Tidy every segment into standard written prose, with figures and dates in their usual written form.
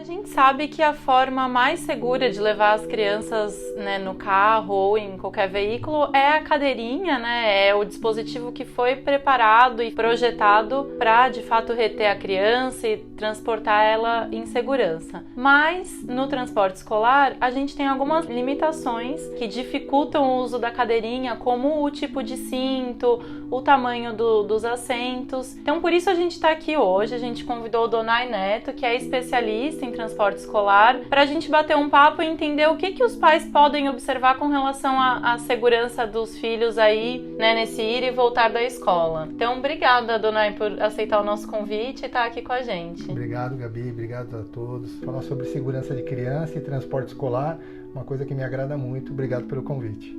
gente sabe que a forma mais segura de levar as crianças, né, no carro ou em qualquer veículo é a cadeirinha, né? É o dispositivo que foi preparado e projetado para, de fato, reter a criança e transportar ela em segurança. Mas no transporte escolar, a gente tem algumas limitações que dificultam o uso da cadeirinha, como o tipo de cinto, o tamanho dos assentos. Então, por isso a gente está aqui hoje. A gente convidou o Donai Neto, que é especialista em transporte escolar, para a gente bater um papo e entender o que os pais podem observar com relação à segurança dos filhos aí, né, nesse ir e voltar da escola. Então, obrigada, Donai, por aceitar o nosso convite e estar aqui com a gente. Obrigado, Gabi. Obrigado a todos. Falar sobre segurança de criança e transporte escolar, uma coisa que me agrada muito. Obrigado pelo convite.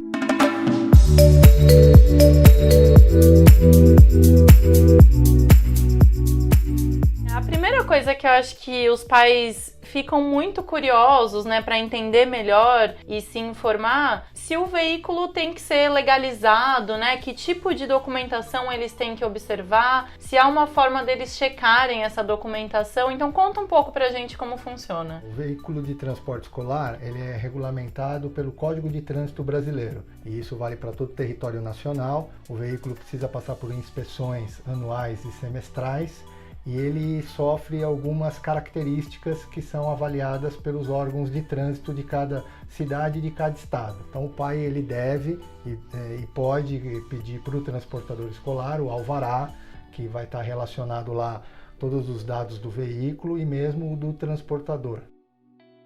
A primeira coisa que eu acho que os pais ficam muito curiosos, né, para entender melhor e se informar, se o veículo tem que ser legalizado, né, que tipo de documentação eles têm que observar, se há uma forma deles checarem essa documentação. Então conta um pouco pra gente como funciona. O veículo de transporte escolar, ele é regulamentado pelo Código de Trânsito Brasileiro, e isso vale para todo o território nacional. O veículo precisa passar por inspeções anuais e semestrais, e ele sofre algumas características que são avaliadas pelos órgãos de trânsito de cada cidade e de cada estado. Então o pai ele deve e pode pedir para o transportador escolar o alvará, que vai estar relacionado lá todos os dados do veículo e mesmo o do transportador.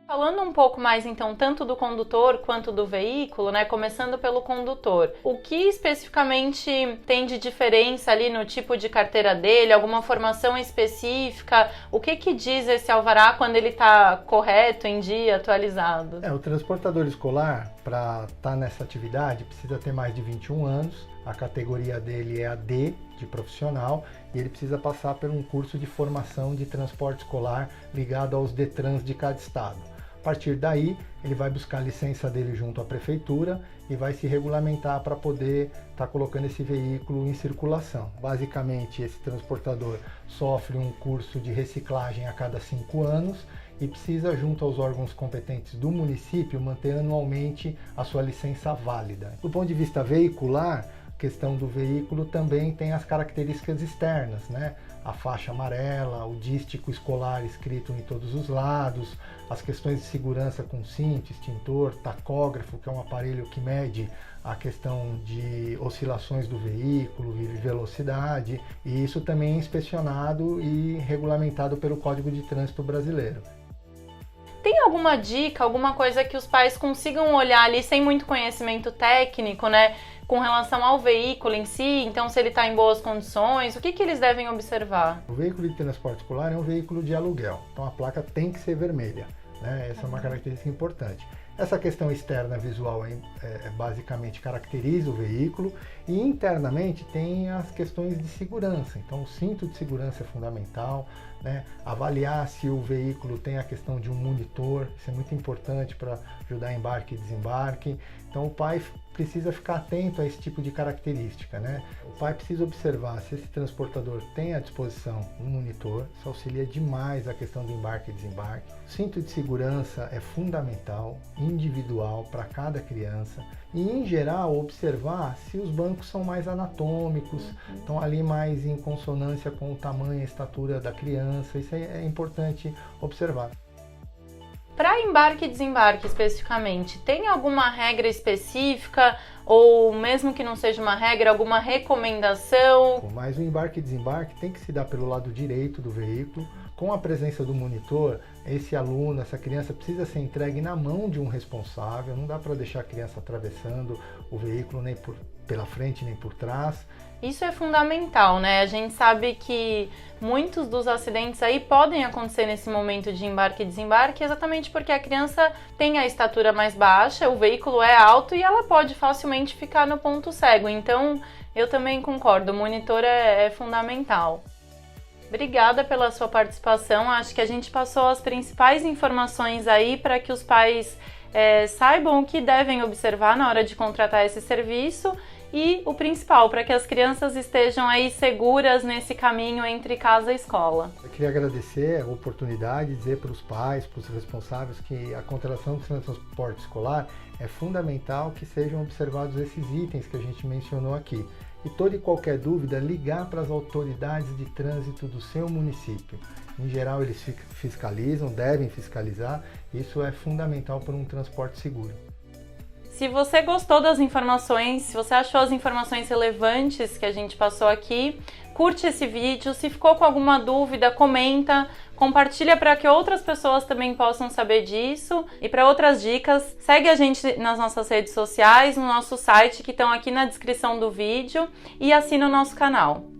Falando um pouco mais, então, tanto do condutor quanto do veículo, né? Começando pelo condutor. O que especificamente tem de diferença ali no tipo de carteira dele? Alguma formação específica? O que diz esse alvará quando ele está correto, em dia, atualizado? O transportador escolar, para estar nessa atividade, precisa ter mais de 21 anos. A categoria dele é a D, de profissional, e ele precisa passar por um curso de formação de transporte escolar ligado aos DETRANs de cada estado. A partir daí, ele vai buscar a licença dele junto à prefeitura e vai se regulamentar para poder estar colocando esse veículo em circulação. Basicamente, esse transportador sofre um curso de reciclagem a cada 5 anos e precisa, junto aos órgãos competentes do município, manter anualmente a sua licença válida. Do ponto de vista veicular, a questão do veículo também tem as características externas, né? A faixa amarela, o dístico escolar escrito em todos os lados, as questões de segurança com cinto, extintor, tacógrafo, que é um aparelho que mede a questão de oscilações do veículo e velocidade, e isso também é inspecionado e regulamentado pelo Código de Trânsito Brasileiro. Tem alguma dica, alguma coisa que os pais consigam olhar ali sem muito conhecimento técnico, né, com relação ao veículo em si? Então, se ele está em boas condições, o que eles devem observar? O veículo de transporte escolar é um veículo de aluguel, então a placa tem que ser vermelha, né? Essa é uma característica importante. Essa questão externa visual basicamente caracteriza o veículo, e internamente tem as questões de segurança. Então o cinto de segurança é fundamental, né? Avaliar se o veículo tem a questão de um monitor, isso é muito importante para ajudar embarque e desembarque. Então o pai precisa ficar atento a esse tipo de característica, né? O pai precisa observar se esse transportador tem à disposição um monitor, isso auxilia demais a questão do embarque e desembarque. O cinto de segurança é fundamental, individual para cada criança, e em geral observar se os bancos são mais anatômicos, estão ali mais em consonância com o tamanho e a estatura da criança. Isso é importante observar. Para embarque e desembarque especificamente, tem alguma regra específica ou, mesmo que não seja uma regra, alguma recomendação? Mas o embarque e desembarque tem que se dar pelo lado direito do veículo. Com a presença do monitor, esse aluno, essa criança precisa ser entregue na mão de um responsável. Não dá para deixar a criança atravessando o veículo nem pela frente nem por trás. Isso é fundamental, né? A gente sabe que muitos dos acidentes aí podem acontecer nesse momento de embarque e desembarque, exatamente porque a criança tem a estatura mais baixa, o veículo é alto e ela pode facilmente ficar no ponto cego. Então, eu também concordo, o monitor é fundamental. Obrigada pela sua participação. Acho que a gente passou as principais informações aí para que os pais saibam o que devem observar na hora de contratar esse serviço e o principal, para que as crianças estejam aí seguras nesse caminho entre casa e escola. Eu queria agradecer a oportunidade de dizer para os pais, para os responsáveis, que a contratação do transporte escolar é fundamental que sejam observados esses itens que a gente mencionou aqui. E toda e qualquer dúvida, ligar para as autoridades de trânsito do seu município. Em geral, eles fiscalizam, devem fiscalizar. Isso é fundamental para um transporte seguro. Se você gostou das informações, se você achou as informações relevantes que a gente passou aqui, curte esse vídeo. Se ficou com alguma dúvida, comenta, compartilha para que outras pessoas também possam saber disso. E para outras dicas, segue a gente nas nossas redes sociais, no nosso site, que estão aqui na descrição do vídeo, e assina o nosso canal.